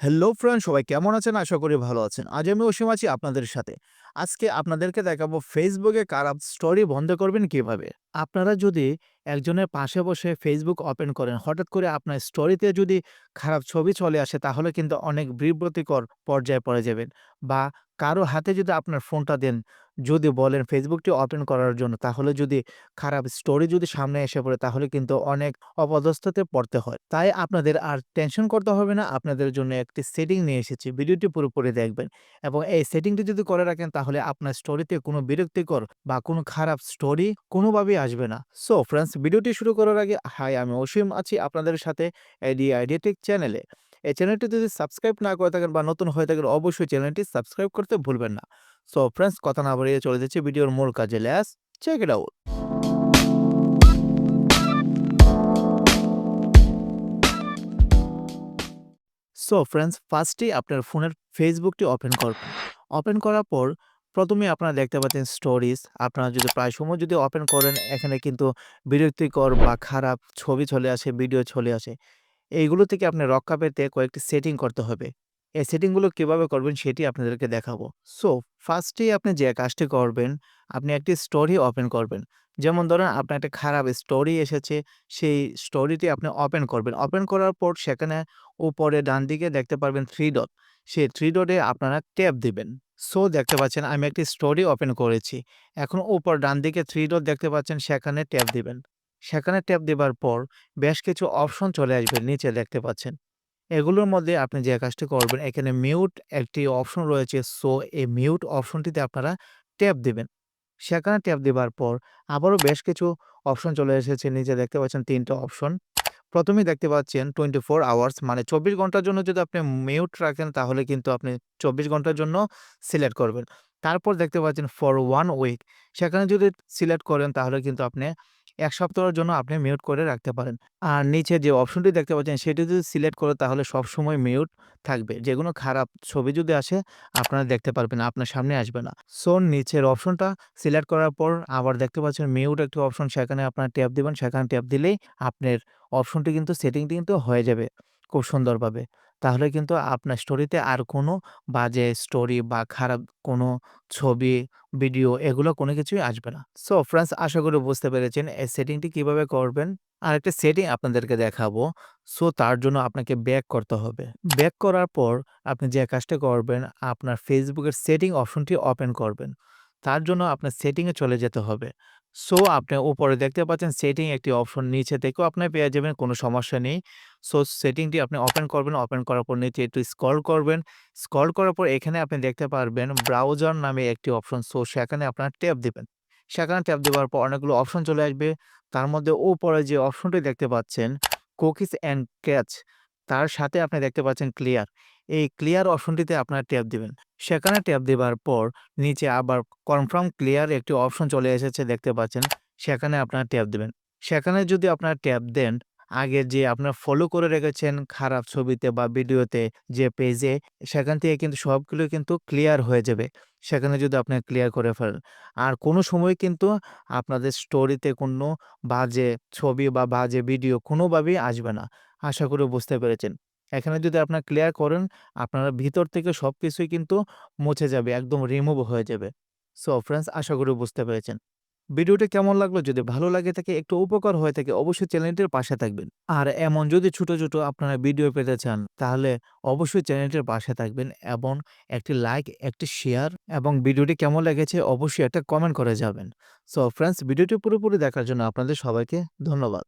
Hello friend, সবাই কেমন আছেন? আশা করি ভালো আছেন। আজ আমি অসীম আছি আপনাদের সাথে। আজকে আপনাদেরকে দেখাবো ফেসবুকে খারাপ স্টোরি বন্ধ করবেন কিভাবে। আপনারা যদি একজনের পাশে বসে ফেসবুক ওপেন করেন, হঠাৎ করে আপনার স্টোরিতে যদি খারাপ ছবি চলে আসে তাহলে কিন্তু অনেক বিব্রতিকর পর্যায়ে পড়ে যাবেন। বা কারো হাতে যদি আপনার ফোনটা দেন, যদি বলেন ফেসবুকটি ওপেন করার জন্য, তাহলে যদি খারাপ স্টোরি যদি সামনে এসে পড়ে তাহলে কিন্তু অনেক অপদস্থতে পড়তে হয়। তাই আপনাদের আর টেনশন করতে হবে না। আপনাদের জন্য একটি সেটিং নিয়ে এসেছি। ভিডিওটি পুরোপুরি দেখবেন এবং এই সেটিংটি যদি করে রাখেন তাহলে আপনার স্টোরিতে কোনো বিরক্তিকর বা কোনো খারাপ স্টোরি কোনোভাবেই আসবে না। সো ফ্রেন্ডস, ভিডিওটি শুরু করার আগে হাই, আমি অসীম আছি আপনাদের সাথে আইডিয়া টেক চ্যানেলে। এই চ্যানেলটি যদি সাবস্ক্রাইব না করে থাকেন বা নতুন হয়ে থাকেন, অবশ্যই চ্যানেলটি সাবস্ক্রাইব করতে ভুলবেন না। সো ফ্রেন্ডস, কথা না বাড়িয়ে চলে যাচ্ছি ভিডিওর মূল কাজে। Let's check it out. So friends, ফার্স্টেই আপনার ফোনের ফেসবুকটি ওপেন করবেন। ওপেন করার পর প্রথমেই আপনারা দেখতে পাচ্ছেন স্টোরিজ। আপনারা যদি প্রায় সময় যদি ওপেন করেন, এখানে কিন্তু বিরক্তিকর বা খারাপ ছবি চলে আসে, ভিডিও চলে আসে। এইগুলো থেকে আপনি রক্ষা পেতে কয়েকটি সেটিং করতে হবে। এই সেটিংগুলো কিভাবে করবেন সেটি আপনাদেরকে দেখাবো। সো ফার্স্টেই আপনি যে কাজটি করবেন, আপনি একটি স্টোরি ওপেন করবেন। যেমন ধরেন আপনার একটা খারাপ স্টোরি এসেছে, সেই স্টোরিটি আপনি ওপেন করবেন। ওপেন করার পর সেখানে উপরে ডানদিকে দেখতে পারবেন 3 ডট। সেই 3 ডটে আপনারা ট্যাপ দিবেন। সো দেখতে পাচ্ছেন আমি একটি স্টোরি ওপেন করেছি। এখন উপর ডানদিকে 3 ডট দেখতে পাচ্ছেন, সেখানে ট্যাপ দিবেন। সেখানে ট্যাপ দেবার পর বেশ কিছু অপশন চলে আসবে, নিচে দেখতে পাচ্ছেন। এগুলোর মধ্যে আপনি যে কাজটি করবেন, এখানে মিউট একটি অপশন রয়েছে। সো এই মিউট অপশনটিতে আপনারা ট্যাপ দিবেন। সেখানে ট্যাপ দেবার পর আবারও বেশ কিছু অপশন চলে এসেছে। নিচে দেখতে পাচ্ছেন ৩ টা অপশন। ১ম এই দেখতে পাচ্ছেন 24 আওয়ার্স, মানে ২৪ ঘন্টার জন্য যদি আপনি মিউট রাখেন তাহলে কিন্তু আপনি ২৪ ঘন্টার জন্য সিলেক্ট করবেন। তারপর দেখতে পাচ্ছেন ফর 1 উইক, সেখানে যদি সিলেক্ট করেন তাহলে কিন্তু আপনি ১ সপ্তাহের জন্য আপনি মিউট করে রাখতে পারেন। আর নিচে যে অপশনটি দেখতে পাচ্ছেন সেটি যদি সিলেক্ট করে তাহলে সবসময় মিউট থাকবে। যেকোনো খারাপ ছবি যদি আসে আপনারা দেখতে পারবেন না, আপনার সামনে আসবে না। সো নিচের অপশনটা সিলেক্ট করার পর আবার দেখতে পাচ্ছেন মিউট একটি অপশন, সেখানে আপনারা ট্যাপ দিবেন। সেখানে ট্যাপ দিলেই আপনার অপশনটি কিন্তু সেটিংটি কিন্তু হয়ে যাবে খুব সুন্দরভাবে। তাহলে কিন্তু আপনার স্টোরিতে আর কোনো বাজে স্টোরি বা খারাপ কোনো ছবি, ভিডিও এগুলো কোনো কিছুই আসবে না। সো ফ্রেন্ডস, আশা করি বুঝতে পেরেছেন এই সেটিংটি কিভাবে করবেন। আরেকটা সেটিং আপনাদেরকে দেখাবো। সো তার জন্য আপনাকে ব্যাক করতে হবে। ব্যাক করার পর আপনি যে কাজটা করবেন, আপনার ফেসবুকের সেটিং অপশনটি ওপেন করবেন। তার জন্য আপনার সেটিং এ চলে যেতে হবে। সো আপনি উপরে দেখতে পাচ্ছেন সেটিং একটি অপশন, নিচে থেকেও আপনি পেয়ে যাবেন, কোনো সমস্যা নেই। সো সেটিংটি আপনি ওপেন করবেন। ওপেন করার পর নিচে একটু স্ক্রল করবেন। স্ক্রল করার পর এখানে আপনি দেখতে পারবেন ব্রাউজার নামে একটি অপশন। সো সেখানে আপনার ট্যাপ দিবেন। সেখানে ট্যাপ দেওয়ার পর অনেকগুলো অপশন চলে আসবে। তার মধ্যে উপরে যে অপশনটি দেখতে পাচ্ছেন কুকিজ অ্যান্ড ক্যাচ, তার সাথে আপনি দেখতে পাচ্ছেন ক্লিয়ার। এই ক্লিয়ার অপশনটিতে আপনার ট্যাপ দিবেন। সেখানে ট্যাপ দেবার পর নিচে আবার কনফার্ম ক্লিয়ার একটি অপশন চলে এসেছে দেখতে পাচ্ছেন। সেখানে আপনার ট্যাপ দিবেন। সেখানে যদি আপনার ট্যাপ দেন, আগে যে আপনার ফলো করে রেখেছেন খারাপ ছবিতে বা ভিডিওতে যে পেজে, সেখান থেকে কিন্তু সবগুলো কিন্তু ক্লিয়ার হয়ে যাবে। সেখানে যদি আপনি ক্লিয়ার করে ফেলেন। আর কোনো সময় কিন্তু আপনাদের স্টোরিতে কোনো বাজে ছবি বা বাজে ভিডিও কোনোভাবেই আসবে না। আশা করি বুঝতে পেরেছেন। এখানে যদি আপনার ক্লিয়ার করেন, আপনার ভিতর থেকে সবকিছুই কিন্তু মুছে যাবে, একদম রিমুভ হয়ে যাবে। সো ফ্রেন্ডস, আশা করি বুঝতে পেরেছেন। ভিডিওটি কেমন লাগলো? যদি ভালো লাগে থাকে, একটু উপকার হয়ে থাকে, অবশ্যই চ্যানেলটির পাশে থাকবেন। আর এমন যদি ছোট, ছোট আপনারা ভিডিও পেতে চান তাহলে অবশ্যই চ্যানেলটির পাশে থাকবেন এবং একটি লাইক, একটি শেয়ার এবং ভিডিওটি কেমন লেগেছে অবশ্যই একটা কমেন্ট করে যাবেন। সো ফ্রেন্ডস, ভিডিওটি পুরোপুরি দেখার জন্য আপনাদের সবাইকে ধন্যবাদ।